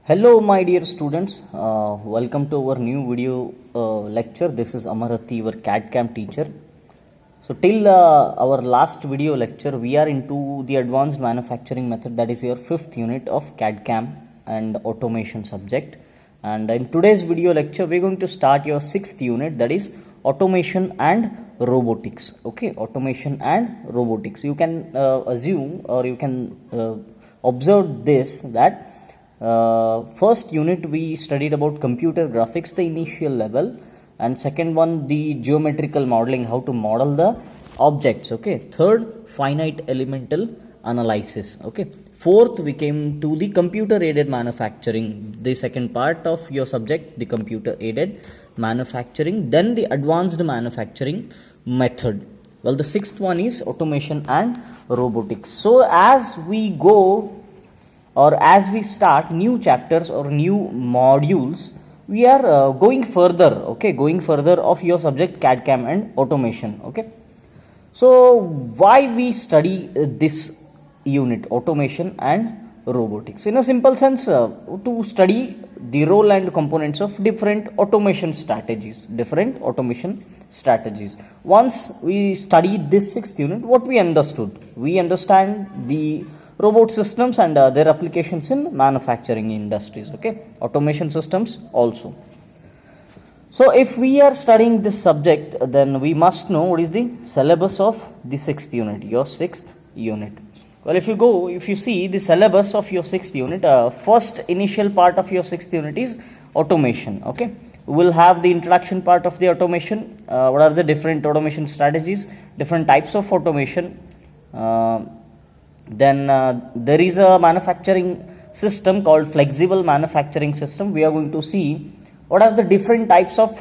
Hello, my dear students. Welcome to our new video lecture. This is Amarathi, your CAD/CAM teacher. So, till our last video lecture, we are into the advanced manufacturing method. That is your fifth unit of CAD/CAM and automation subject. And in today's video lecture, we're going to start your sixth unit. That is automation and robotics. Okay, automation and robotics. You can assume or you can observe this that. First unit we studied about computer graphics, the initial level, and second one the geometrical modeling, how to model the objects. Okay, third finite elemental analysis. Okay, fourth we came to the computer aided manufacturing, the second part of your subject, the computer aided manufacturing, then the advanced manufacturing method. Well, the sixth one is automation and robotics. So as we go or as we start new chapters or new modules, we are going further of your subject CAD/CAM and automation. Okay, so why we study this unit, automation and robotics? In a simple sense, to study the role and components of different automation strategies. Once we studied this sixth unit, what we understood? We understand the robot systems and their applications in manufacturing industries. Okay, automation systems also. So if we are studying this subject, then we must know what is the syllabus of the sixth unit, your sixth unit. Well, if you see the syllabus of your sixth unit, first initial part of your sixth unit is automation. Okay, we will have the introduction part of the automation. What are the different automation strategies, different types of automation. Then there is a manufacturing system called flexible manufacturing system. We are going to see what are the different types of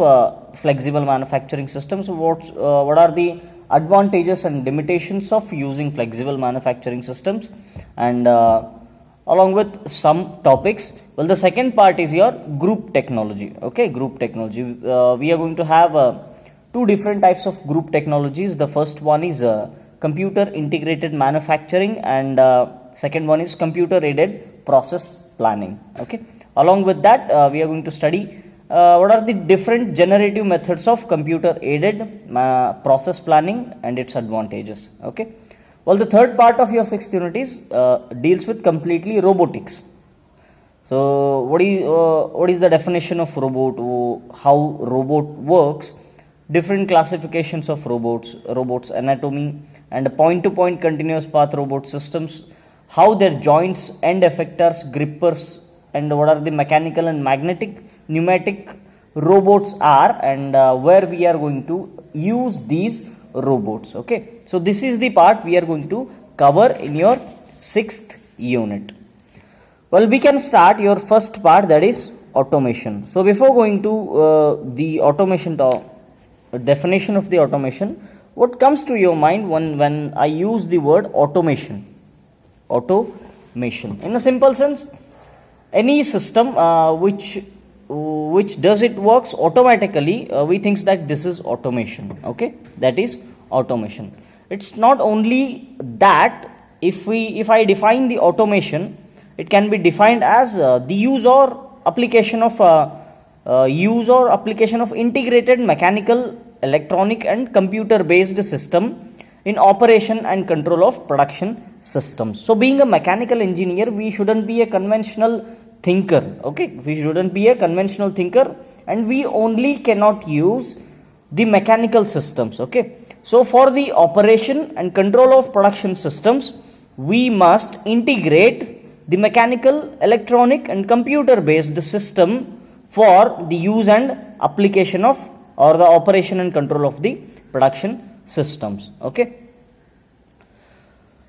flexible manufacturing systems, what are the advantages and limitations of using flexible manufacturing systems, and along with some topics. Well, the second part is your group technology. Okay, group technology. We are going to have two different types of group technologies. The first one is computer integrated manufacturing, and second one is computer aided process planning. Okay, along with that we are going to study what are the different generative methods of computer aided process planning and its advantages. Okay, well, the third part of your sixth unit is deals with completely robotics. So what is the definition of robot, how robot works, different classifications of robots anatomy, and point-to-point continuous path robot systems, how their joints, end effectors, grippers, and what are the mechanical and magnetic, pneumatic robots are, and where we are going to use these robots. Okay, so this is the part we are going to cover in your sixth unit. Well, we can start your first part, that is automation. So before going to the automation definition of the automation, what comes to your mind when I use the word automation? Automation, in a simple sense, any system which does it works automatically, we think that this is automation. Okay, that is automation. It's not only that. If I define the automation, it can be defined as the use or application of integrated mechanical, electronic, and computer based system in operation and control of production systems. So being a mechanical engineer, we shouldn't be a conventional thinker. Okay, we shouldn't be a conventional thinker, and we only cannot use the mechanical systems. Okay, so for the operation and control of production systems, we must integrate the mechanical, electronic, and computer based system for the use and application of, or the operation and control of the production systems. Okay,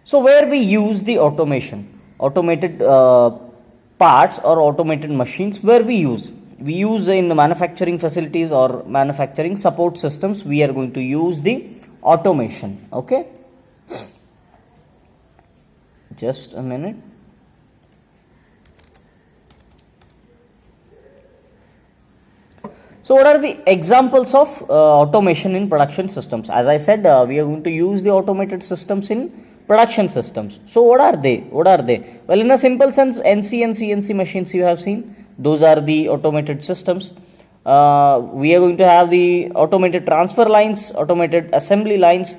so where we use the automated parts or automated machines, where we use in the manufacturing facilities or manufacturing support systems, we are going to use the automation. Okay, just a minute. So what are the examples of automation in production systems? As I said, we are going to use the automated systems in production systems. So what are they? What are they? Well, in a simple sense, NC and CNC machines you have seen. Those are the automated systems. We are going to have the automated transfer lines, automated assembly lines,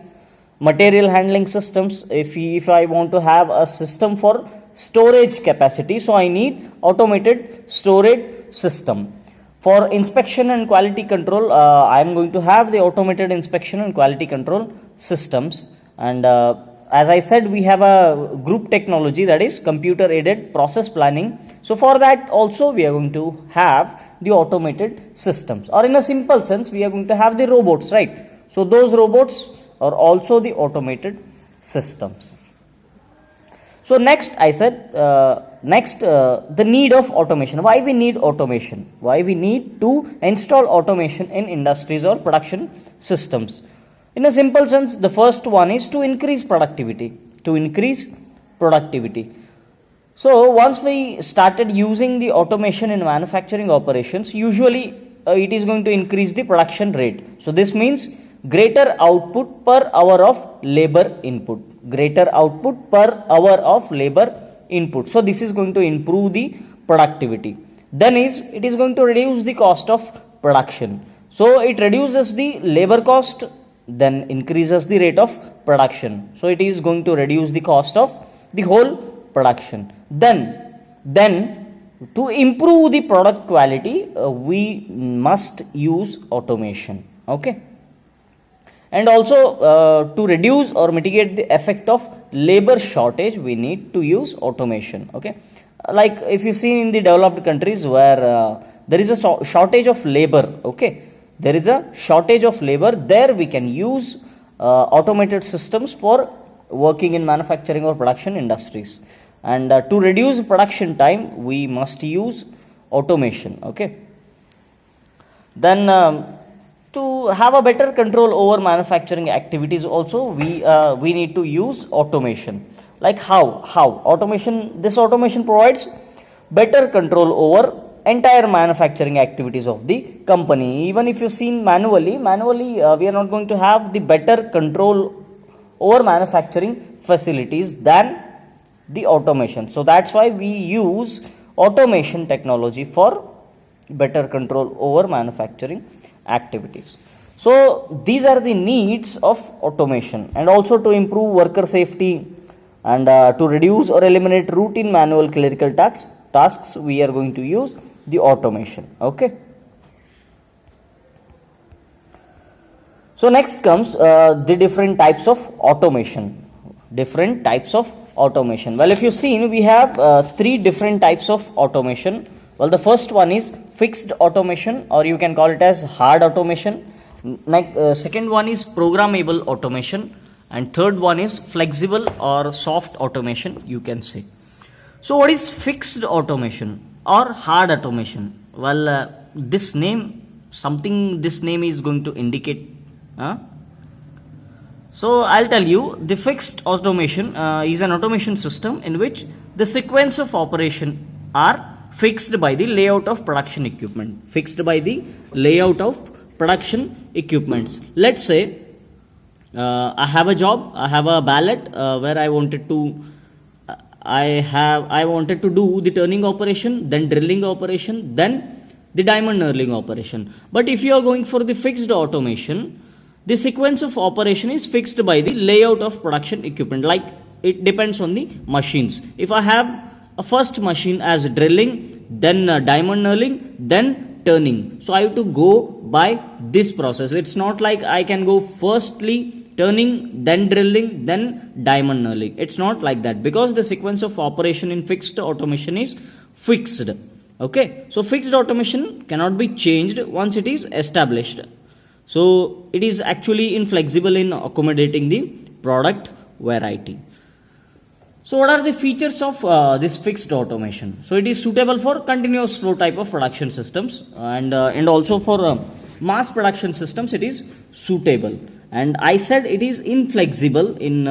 material handling systems. If I want to have a system for storage capacity, so I need automated storage system. For inspection and quality control, I am going to have the automated inspection and quality control systems. And as I said, we have a group technology, that is computer aided process planning. So for that also we are going to have the automated systems, or in a simple sense we are going to have the robots, right? So those robots are also the automated systems. So next I said, the need of automation. Why we need automation? Why we need to install automation in industries or production systems? In a simple sense, the first one is to increase productivity. To increase productivity. So once we started using the automation in manufacturing operations, usually it is going to increase the production rate. So this means greater output per hour of labor input. Greater output per hour of labor input. So this is going to improve the productivity. Then it is going to reduce the cost of production. So it reduces the labor cost, then increases the rate of production. So it is going to reduce the cost of the whole production. Then to improve the product quality, we must use automation. Okay. And also to reduce or mitigate the effect of labor shortage, we need to use automation. Okay. Like if you see in the developed countries where there is a shortage of labor, okay, there is a shortage of labor, there we can use automated systems for working in manufacturing or production industries. And to reduce production time, we must use automation. Okay. Then to have a better control over manufacturing activities also, we need to use automation. Like how automation, this automation provides better control over entire manufacturing activities of the company. Even if you see manually we are not going to have the better control over manufacturing facilities than the automation. So that's why we use automation technology for better control over manufacturing activities. So these are the needs of automation. And also to improve worker safety and to reduce or eliminate routine manual clerical tasks, we are going to use the automation. Okay. So next comes the different types of automation. Different types of automation. Well, if you've seen, we have three different types of automation. Well, the first one is fixed automation, or you can call it as hard automation. Second one is programmable automation, and third one is flexible or soft automation, you can say. So what is fixed automation or hard automation? Well, this name is going to indicate. So I'll tell you, the fixed automation is an automation system in which the sequence of operation are fixed by the layout of production equipment. Fixed by the layout of production equipments. Let's say I have a job, I have a ballot where I wanted to do the turning operation, then drilling operation, then the diamond knurling operation. But if you are going for the fixed automation, the sequence of operation is fixed by the layout of production equipment. Like it depends on the machines. If I have a first machine as drilling, then diamond knurling, then turning. So I have to go by this process. It's not like I can go firstly turning, then drilling, then diamond knurling. It's not like that, because the sequence of operation in fixed automation is fixed. Okay. So fixed automation cannot be changed once it is established. So it is actually inflexible in accommodating the product variety. So what are the features of this fixed automation? So it is suitable for continuous flow type of production systems, and also for mass production systems it is suitable. And I said it is inflexible in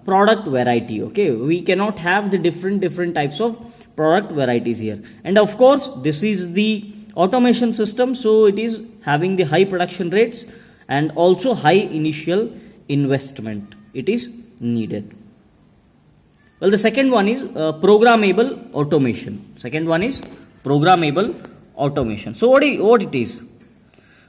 product variety. Okay, we cannot have the different types of product varieties here. And of course this is the automation system, so it is having the high production rates and also high initial investment it is needed. Well, the second one is programmable automation. Second one is programmable automation. So what it is?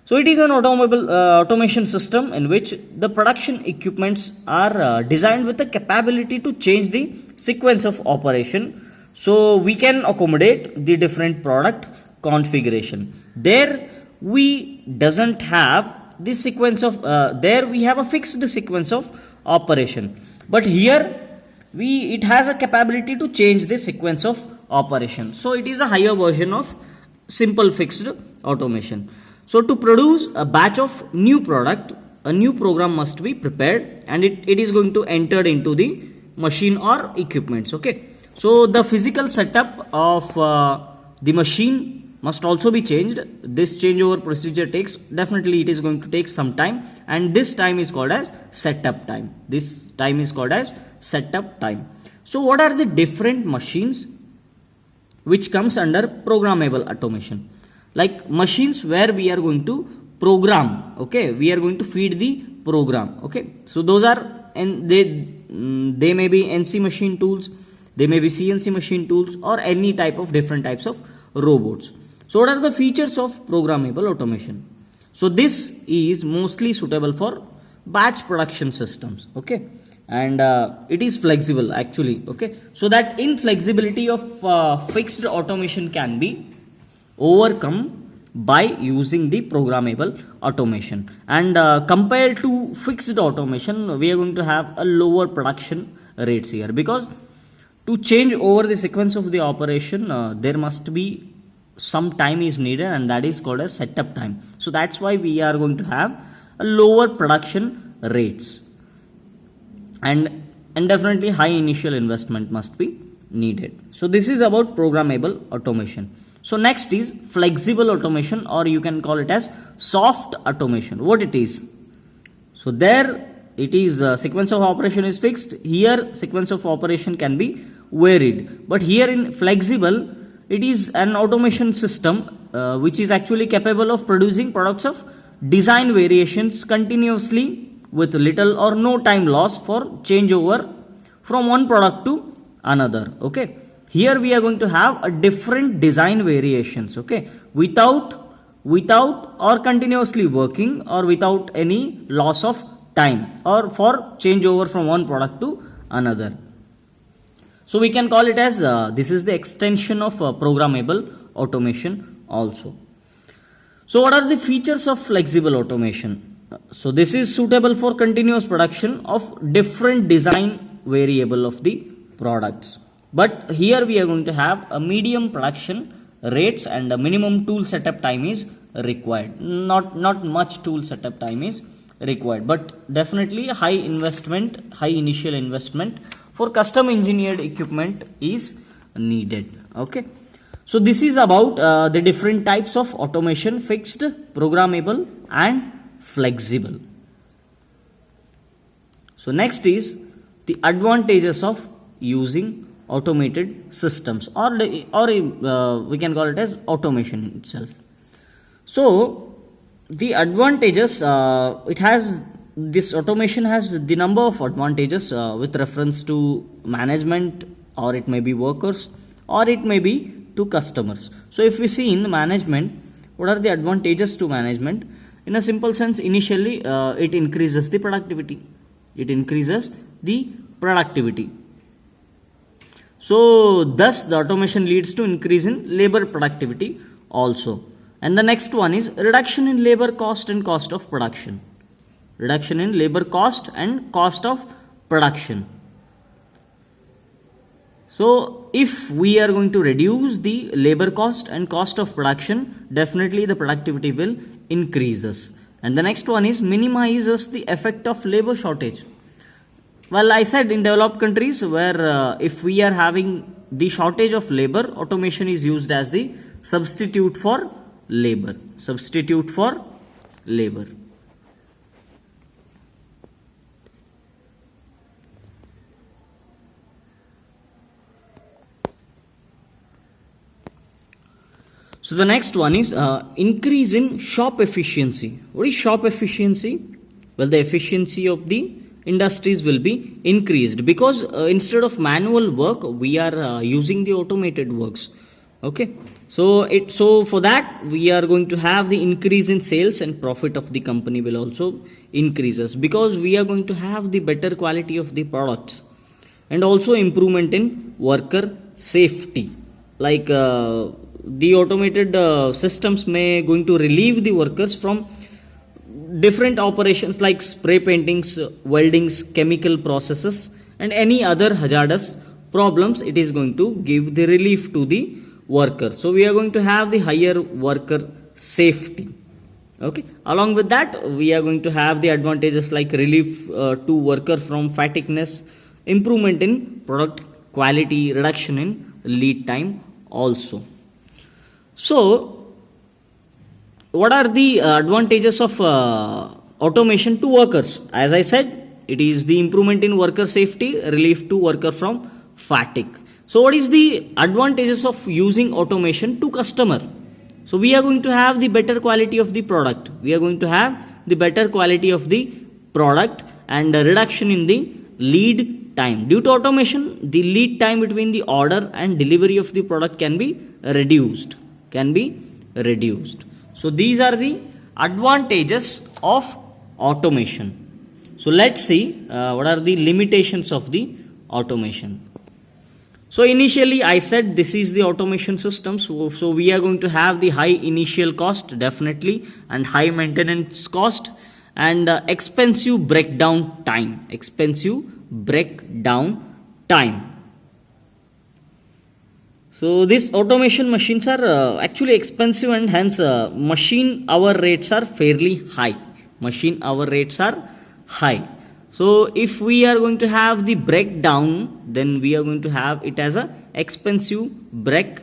So it is an automation system in which the production equipments are designed with the capability to change the sequence of operation. So we can accommodate the different product configuration. There we doesn't have the sequence of there we have a fixed sequence of operation, but here it has a capability to change the sequence of operation. So it is a higher version of simple fixed automation. So to produce a batch of new product, a new program must be prepared, and it is going to enter into the machine or equipments. Okay, so the physical setup of the machine must also be changed. This changeover procedure it is going to take some time, and this time is called as setup time. This time is called as setup time. So what are the different machines which comes under programmable automation? Like machines where we are going to program, okay, we are going to feed the program, okay. So those are, and they may be NC machine tools, they may be CNC machine tools, or any type of different types of robots. So what are the features of programmable automation? So this is mostly suitable for batch production systems, okay, and it is flexible actually, okay. So that inflexibility of fixed automation can be overcome by using the programmable automation, and compared to fixed automation, we are going to have a lower production rates here, because to change over the sequence of the operation there must be some time is needed, and that is called as setup time. So that's why we are going to have a lower production rates, and definitely high initial investment must be needed. So this is about programmable automation. So next is flexible automation, or you can call it as soft automation. What it is? So there it is sequence of operation is fixed. Here sequence of operation can be varied, but here in flexible it is an automation system which is actually capable of producing products of design variations continuously with little or no time loss for changeover from one product to another, okay. Here we are going to have a different design variations, okay, without or continuously working, or without any loss of time, or for changeover from one product to another. So we can call it as this is the extension of programmable automation also. So what are the features of flexible automation? So this is suitable for continuous production of different design variable of the products. But here we are going to have a medium production rates, and a minimum tool setup time is required. Not much tool setup time is required, but definitely high initial investment for custom engineered equipment is needed, okay. So this is about the different types of automation: fixed, programmable, and flexible. So next is the advantages of using automated systems, or we can call it as automation itself. So the advantages, this automation has the number of advantages with reference to management, or it may be workers, or it may be to customers. So if we see in management, what are the advantages to management? In a simple sense, initially it increases the productivity. So thus the automation leads to increase in labor productivity also. And the next one is reduction in labor cost and cost of production. Reduction in labor cost and cost of production. So if we are going to reduce the labor cost and cost of production, definitely the productivity will increases. And the next one is minimizes the effect of labor shortage. Well, I said in developed countries where if we are having the shortage of labor, automation is used as the substitute for labor. Substitute for labor. So the next one is increase in shop efficiency. What is shop efficiency? Well, the efficiency of the industries will be increased, because instead of manual work we are using the automated works. Okay, so for that we are going to have the increase in sales, and profit of the company will also increases, because we are going to have the better quality of the products, and also improvement in worker safety. Like the automated systems may going to relieve the workers from different operations like spray paintings, weldings, chemical processes, and any other hazardous problems. It is going to give the relief to the workers. So we are going to have the higher worker safety. Okay, along with that we are going to have the advantages like relief to worker from fatigueness, improvement in product quality, reduction in lead time also. So what are the advantages of automation to workers? As I said, it is the improvement in worker safety, relief to worker from fatigue. So what is the advantages of using automation to customer? So we are going to have the better quality of the product. We are going to have the better quality of the product and a reduction in the lead time. Due to automation, the lead time between the order and delivery of the product can be reduced. So these are the advantages of automation. So let's see what are the limitations of the automation. So initially I said this is the automation system. So we are going to have the high initial cost definitely, and high maintenance cost, and expensive breakdown time. So these automation machines are actually expensive, and hence machine hour rates are fairly high. So if we are going to have the breakdown, then we are going to have it as a expensive break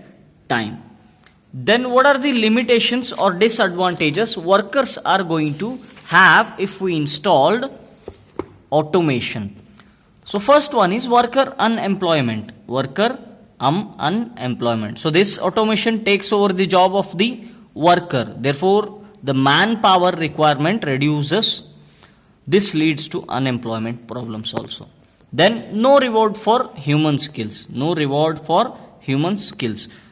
time. Then what are the limitations or disadvantages workers are going to have if we installed automation? So first one is worker unemployment. So this automation takes over the job of the worker. Therefore, the manpower requirement reduces. This leads to unemployment problems also. Then no reward for human skills.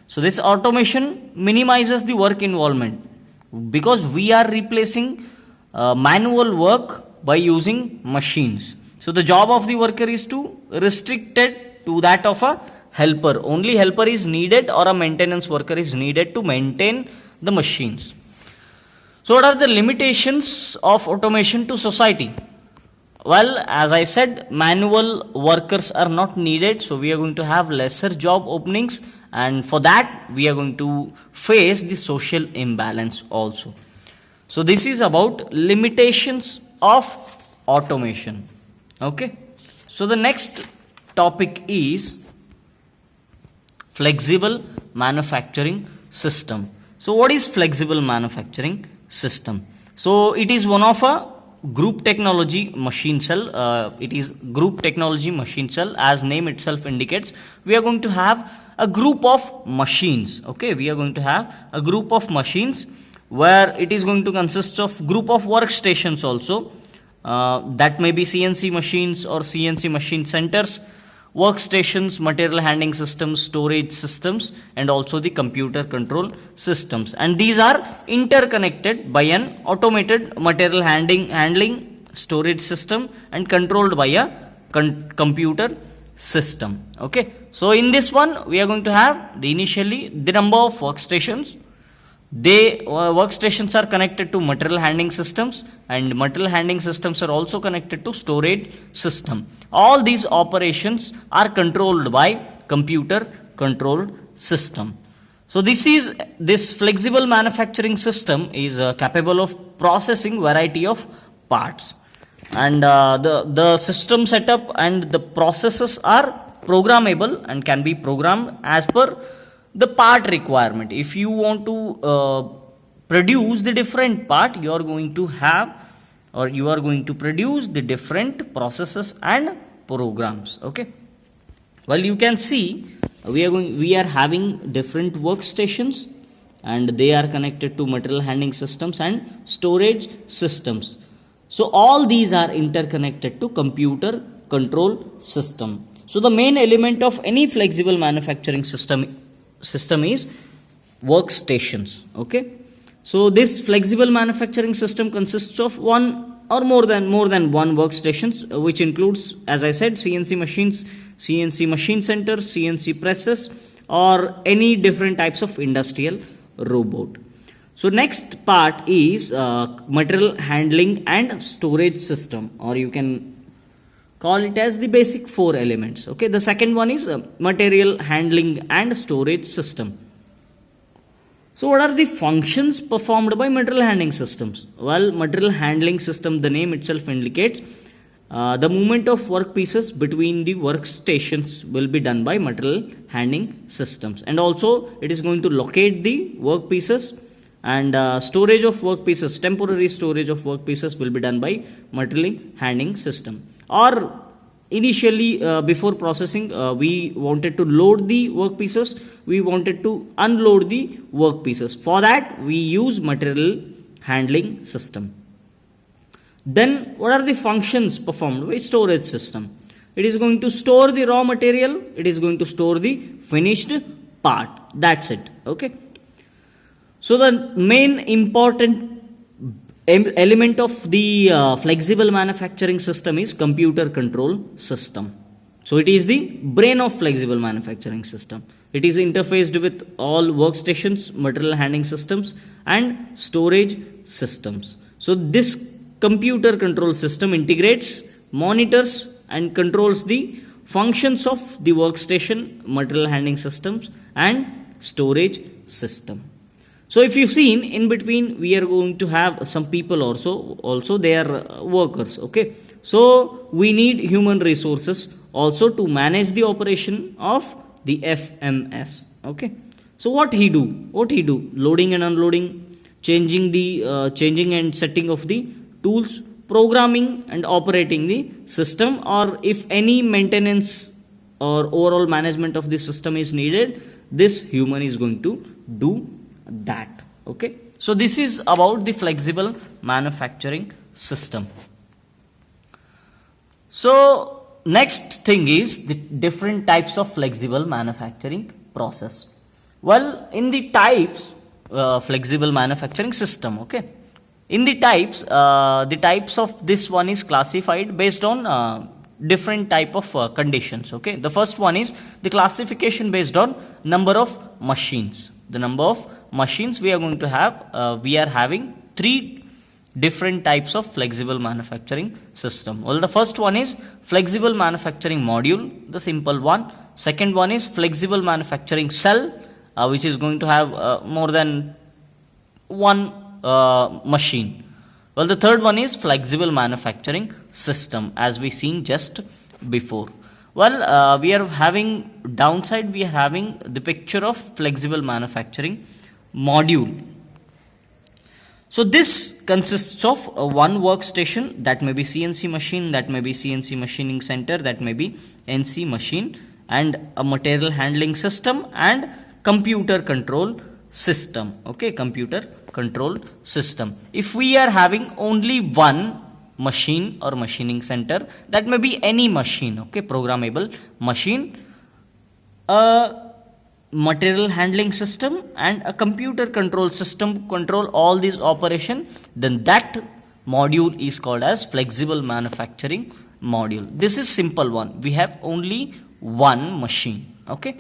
So this automation minimizes the work involvement, because we are replacing manual work by using machines. So the job of the worker is to restricted to that of a helper. Only helper is needed, or a maintenance worker is needed to maintain the machines. So what are the limitations of automation to society? Well, as I said, manual workers are not needed, so we are going to have lesser job openings, and for that we are going to face the social imbalance also. So this is about limitations of automation. Okay, so the next topic is flexible manufacturing system. So what is flexible manufacturing system? So it is one of a group technology machine cell. It is group technology machine cell, as name itself indicates. We are going to have a group of machines. Okay, we are going to have a group of machines where it is going to consist of group of workstations also. That may be CNC machines or CNC machine centers, workstations, material handling systems, storage systems, and also the computer control systems. And these are interconnected by an automated material handling storage system and controlled by a computer system. Okay, so in this one we are going to have initially the number of workstations. Workstations are connected to material handling systems, and material handling systems are also connected to storage system. All these operations are controlled by computer controlled system. So this flexible manufacturing system is capable of processing variety of parts, and the system setup and the processes are programmable and can be programmed as per the part requirement. If you want to produce the different part, you are going to have, or you are going to produce the different processes and programs. Okay, well, you can see we are having different workstations, and they are connected to material handling systems and storage systems. So all these are interconnected to computer control system. So the main element of any flexible manufacturing system is workstations. Okay. So this flexible manufacturing system consists of one or more than one workstations, which includes, as I said, CNC machines, CNC machine centers, CNC presses, or any different types of industrial robot. So next part is material handling and storage system, or you can call it as the basic four elements. Okay, the second one is material handling and storage system. So what are the functions performed by material handling systems? Well, material handling system, the name itself indicates the movement of workpieces between the workstations will be done by material handling systems, and also it is going to locate the workpieces, and storage of workpieces, temporary storage of workpieces will be done by material handling system. Or initially before processing, we wanted to load the workpieces, we wanted to unload the workpieces. For that we use material handling system. Then what are the functions performed by storage system? It is going to store the raw material, it is going to store the finished part. That's it. Okay. So the main important element of the flexible manufacturing system is computer control system. So it is the brain of flexible manufacturing system. It is interfaced with all workstations, material handling systems, and storage systems. So this computer control system integrates, monitors, and controls the functions of the workstation, material handling systems, and storage system. So if you've seen, in between we are going to have some people also they are workers. Okay, so we need human resources also to manage the operation of the FMS. Okay, so what he do? Loading and unloading, changing and setting of the tools, programming and operating the system, or if any maintenance or overall management of the system is needed, this human is going to do that. Okay, so this is about the flexible manufacturing system. So next thing is the different types of flexible manufacturing process. Well, in the types flexible manufacturing system, okay, in the types of this one is classified based on different type of conditions. Okay, the first one is the classification based on number of machines. The number of machines we are going to have, we are having three different types of flexible manufacturing system. Well, the first one is flexible manufacturing module, the simple one. Second one is flexible manufacturing cell, which is going to have more than one machine. Well, the third one is flexible manufacturing system, as we seen just before. Well, we are having downside, we are having the picture of flexible manufacturing module. So this consists of one workstation, that may be CNC machine, that may be CNC machining center, that may be NC machine, and a material handling system and computer control system. Okay, computer control system. If we are having only one machine or machining center, that may be any machine, okay, programmable machine, a material handling system and a computer control system control all these operation, then that module is called as flexible manufacturing module. This is simple one, we have only one machine. Okay,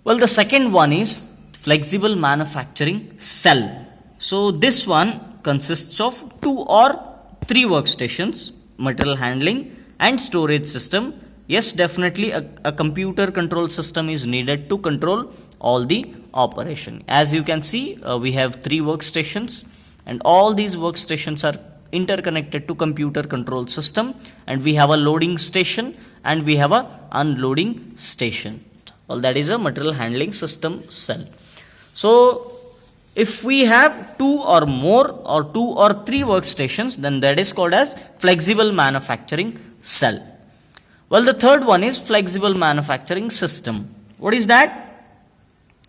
well, the second one is flexible manufacturing cell. So this one consists of 2 or 3 workstations, material handling and storage system. Yes, definitely a computer control system is needed to control all the operation. As you can see, we have 3 workstations and all these workstations are interconnected to computer control system, and we have a loading station and we have a unloading station. Well, that is a material handling system cell. So if we have 2 or more or 2 or 3 workstations, then that is called as flexible manufacturing cell. Well, the third one is flexible manufacturing system. What is that?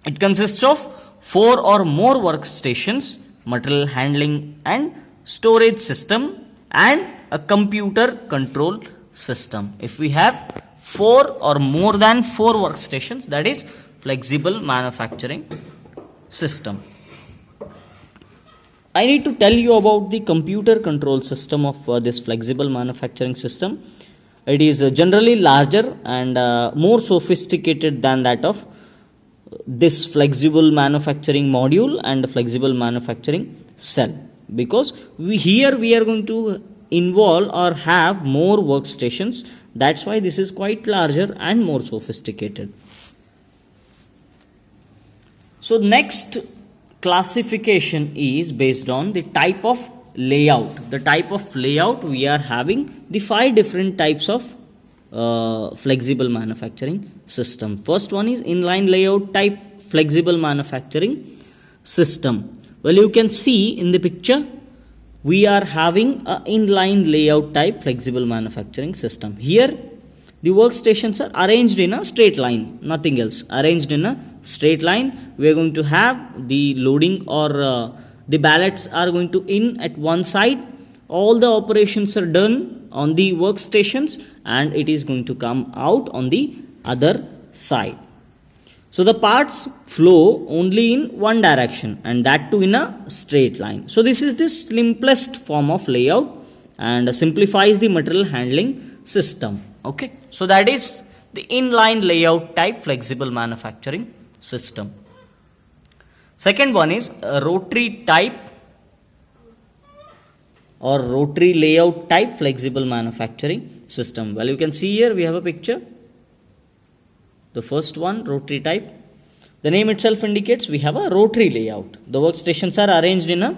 It consists of 4 or more workstations, material handling and storage system, and a computer control system. If we have 4 or more than 4 workstations, that is flexible manufacturing system. I need to tell you about the computer control system of this flexible manufacturing system. It is generally larger and more sophisticated than that of this flexible manufacturing module and flexible manufacturing cell, because we are going to involve or have more workstations. That's why this is quite larger and more sophisticated. So next classification is based on the type of layout. The type of layout, we are having the 5 different types of flexible manufacturing system. First one is inline layout type flexible manufacturing system. Well, you can see in the picture we are having a inline layout type flexible manufacturing system. Here the workstations are arranged in a straight line, nothing else, arranged in a straight line. We are going to have the loading or the ballots are going to in at one side. All the operations are done on the workstations and it is going to come out on the other side. So the parts flow only in one direction, and that too in a straight line. So this is the simplest form of layout and simplifies the material handling system. Okay, so that is the inline layout type flexible manufacturing system. Second one is rotary type or rotary layout type flexible manufacturing system. Well, you can see here we have a picture. The first one, rotary type. The name itself indicates we have a rotary layout. The workstations are arranged in a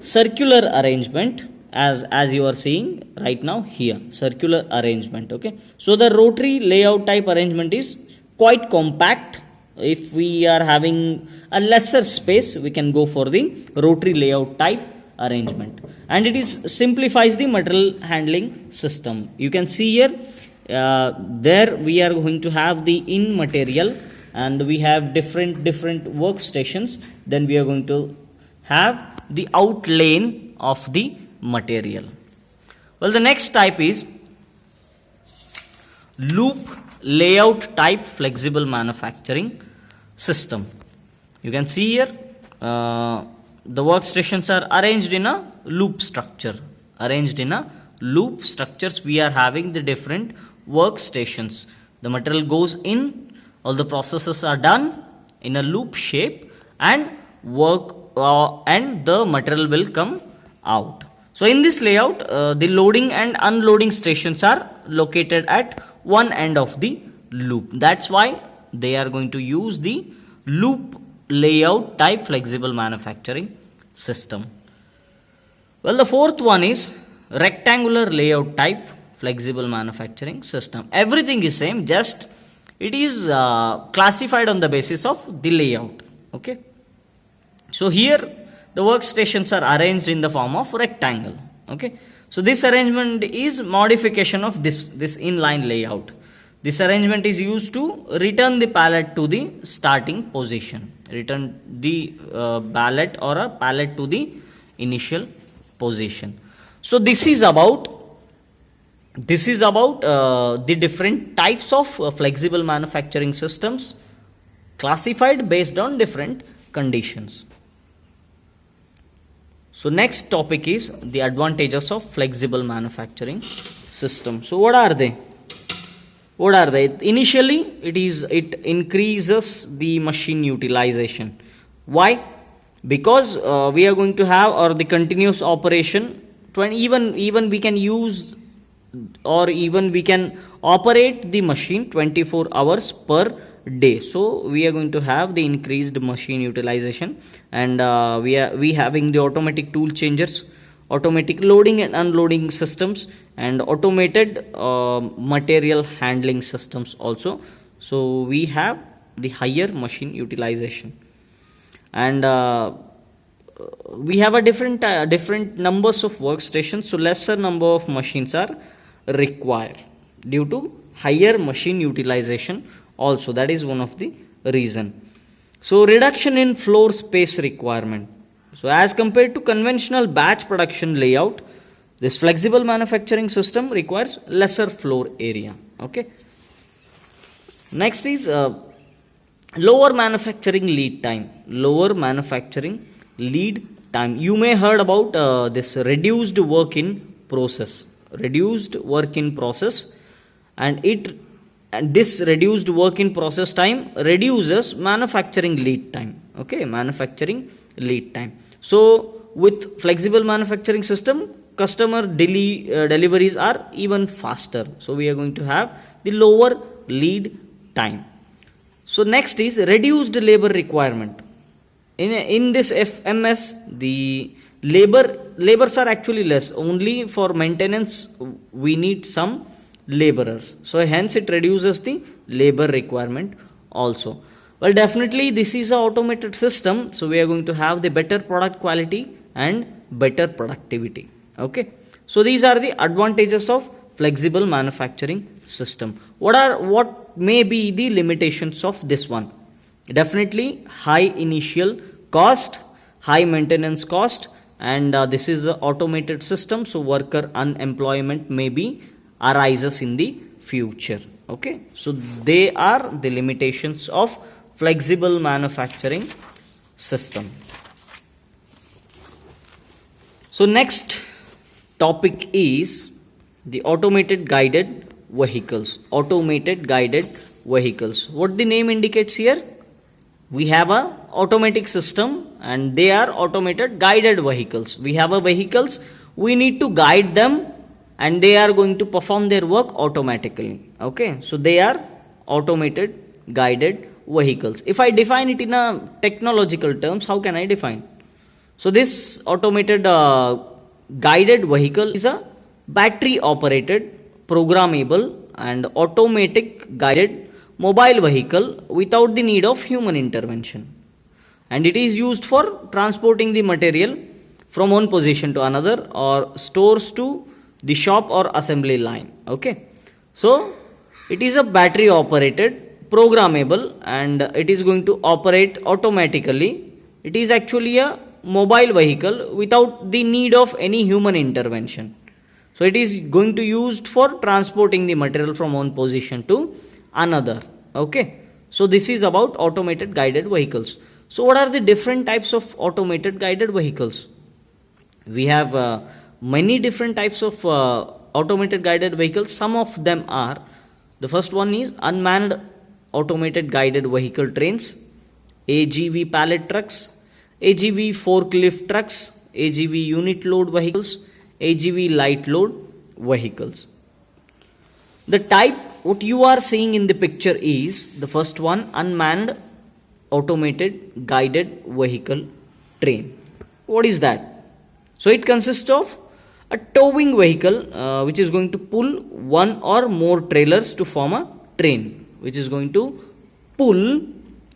circular arrangement, as you are seeing right now here, circular arrangement. Okay, so the rotary layout type arrangement is quite compact. If we are having a lesser space, we can go for the rotary layout type arrangement, and it is simplifies the material handling system. You can see here there we are going to have the in material, and we have different workstations. Then we are going to have the out lane of the material. Well, the next type is loop layout type flexible manufacturing system. You can see here the workstations are arranged in a loop structure. We are having the different workstations. The material goes in, all the processes are done in a loop shape, and and the material will come out. So in this layout, the loading and unloading stations are located at one end of the loop. That's why they are going to use the loop layout type flexible manufacturing system. Well, the fourth one is rectangular layout type flexible manufacturing system. Everything is same, just it is classified on the basis of the layout. Okay, so here the workstations are arranged in the form of rectangle. Okay, so this arrangement is modification of this inline layout. This arrangement is used to return the pallet to the starting position, return the pallet or a pallet to the initial position. So this is about the different types of flexible manufacturing systems classified based on different conditions. So next topic is the advantages of flexible manufacturing system. So what are they? Initially, it increases the machine utilization. Why? Because we are going to have the continuous operation. Even we can use, or even we can operate the machine 24 hours per day. So we are going to have the increased machine utilization, and we having the automatic tool changers, automatic loading and unloading systems, and automated material handling systems also. So we have the higher machine utilization, and we have a different numbers of workstations, so lesser number of machines are required due to higher machine utilization also. That is one of the reason. So reduction in floor space requirement. So as compared to conventional batch production layout, this flexible manufacturing system requires lesser floor area. Okay. Next is lower manufacturing lead time. Lower manufacturing lead time. You may heard about this reduced work in process. Reduced work in process, and this reduced work in process time reduces manufacturing lead time. Okay, manufacturing lead time. So with flexible manufacturing system, customer deliveries are even faster. So we are going to have the lower lead time. So next is reduced labor requirement. In this FMS, the labors are actually less. Only for maintenance we need some laborers. So hence it reduces the labor requirement also. Well, definitely this is an automated system, so we are going to have the better product quality and better productivity. Okay, so these are the advantages of flexible manufacturing system. What may be the limitations of this one? Definitely high initial cost, high maintenance cost, and this is an automated system, so worker unemployment may be arises in the future. Okay, so they are the limitations of flexible manufacturing system. So next topic is the automated guided vehicles. Automated guided vehicles. What the name indicates here? We have a automatic system and they are automated guided vehicles. We have a vehicles, we need to guide them and they are going to perform their work automatically. Okay, so they are automated guided vehicles. If I define it in a technological terms, how can I define? So this automated guided vehicle is a battery operated, programmable and automatic guided mobile vehicle without the need of human intervention. And it is used for transporting the material from one position to another or stores to the shop or assembly line. Okay, so it is a battery operated, programmable and it is going to operate automatically. It is actually a mobile vehicle without the need of any human intervention. So it is going to used for transporting the material from one position to another. Okay, so this is about automated guided vehicles. So what are the different types of automated guided vehicles? We have many different types of automated guided vehicles. Some of them are, the first one is unmanned automated guided vehicle trains, AGV pallet trucks, AGV forklift trucks, AGV unit load vehicles, AGV light load vehicles. The type what you are seeing in the picture is the first one, unmanned automated guided vehicle train. What is that? So it consists of a towing vehicle which is going to pull one or more trailers to form a train, which is going to pull,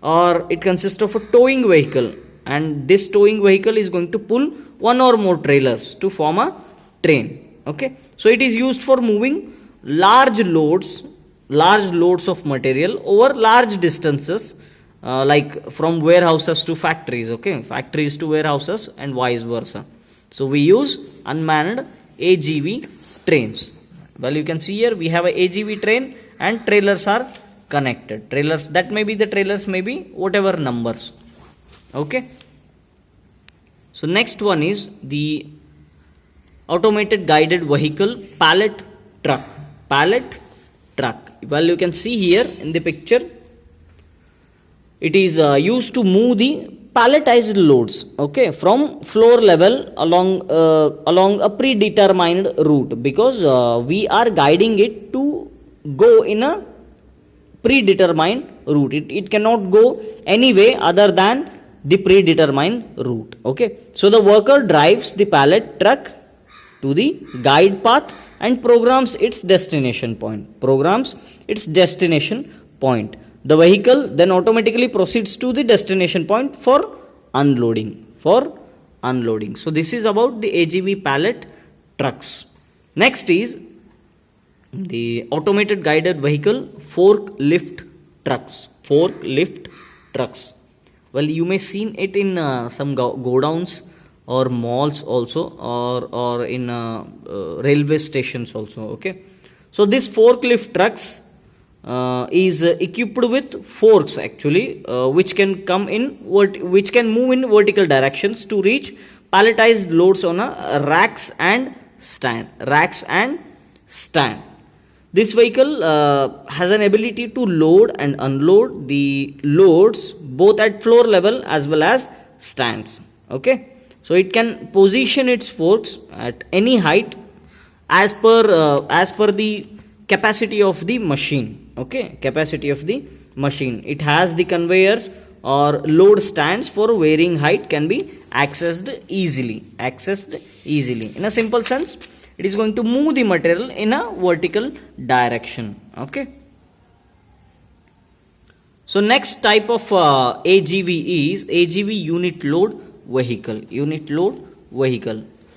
or it consists of a towing vehicle and this towing vehicle is going to pull one or more trailers to form a train. Okay, so it is used for moving large loads of material over large distances, like from warehouses to factories. Okay, factories to warehouses and vice versa. So we use unmanned AGV trains. Well, you can see here we have a AGV train and trailers are connected. Trailers, that may be the trailers may be whatever numbers. Okay, so next one is the automated guided vehicle pallet truck. Pallet truck. Well, you can see here in the picture, it is used to move the palletized loads, okay, from floor level along a predetermined route, because we are guiding it to go in a predetermined route. It cannot go any way other than the predetermined route. Okay, so the worker drives the pallet truck to the guide path and programs its destination point. The vehicle then automatically proceeds to the destination point for unloading. So this is about the AGV pallet trucks. Next is the automated guided vehicle forklift trucks. Well, you may seen it in some godowns or malls also, or in railway stations also. Okay, so this forklift trucks is equipped with forks actually, which can which can move in vertical directions to reach palletized loads on a racks and stand. This vehicle has an ability to load and unload the loads both at floor level as well as stands. Okay, so it can position its forks at any height as per the capacity of the machine. Okay, capacity of the machine. It has the conveyors or load stands for varying height can be accessed easily. In a simple sense, it is going to move the material in a vertical direction. Okay, so next type of AGV is AGV unit load vehicle.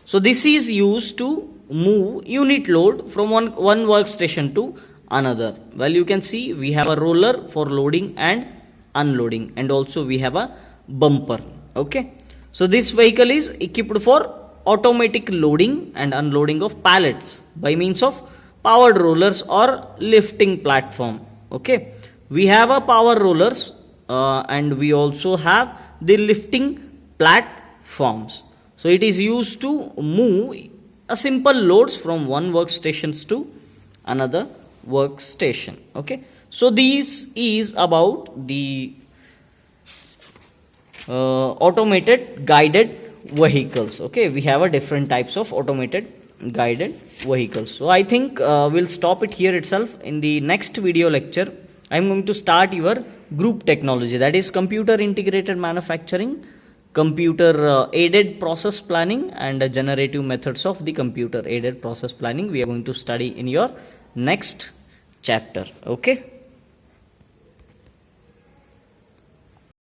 So this is used to move unit load from one workstation to another. Well, you can see we have a roller for loading and unloading, and also we have a bumper. Okay, so this vehicle is equipped for automatic loading and unloading of pallets by means of powered rollers or lifting platform. Okay, we have a power rollers and we also have the lifting platforms. So it is used to move a simple loads from one workstations to another workstation. Okay, so this is about the automated guided vehicles. Okay, we have a different types of automated guided vehicles. So I think we'll stop it here itself. In the next video lecture, I'm going to start your group technology, that is computer integrated manufacturing, computer aided process planning, and generative methods of the computer aided process planning. We are going to study in your next chapter. Okay.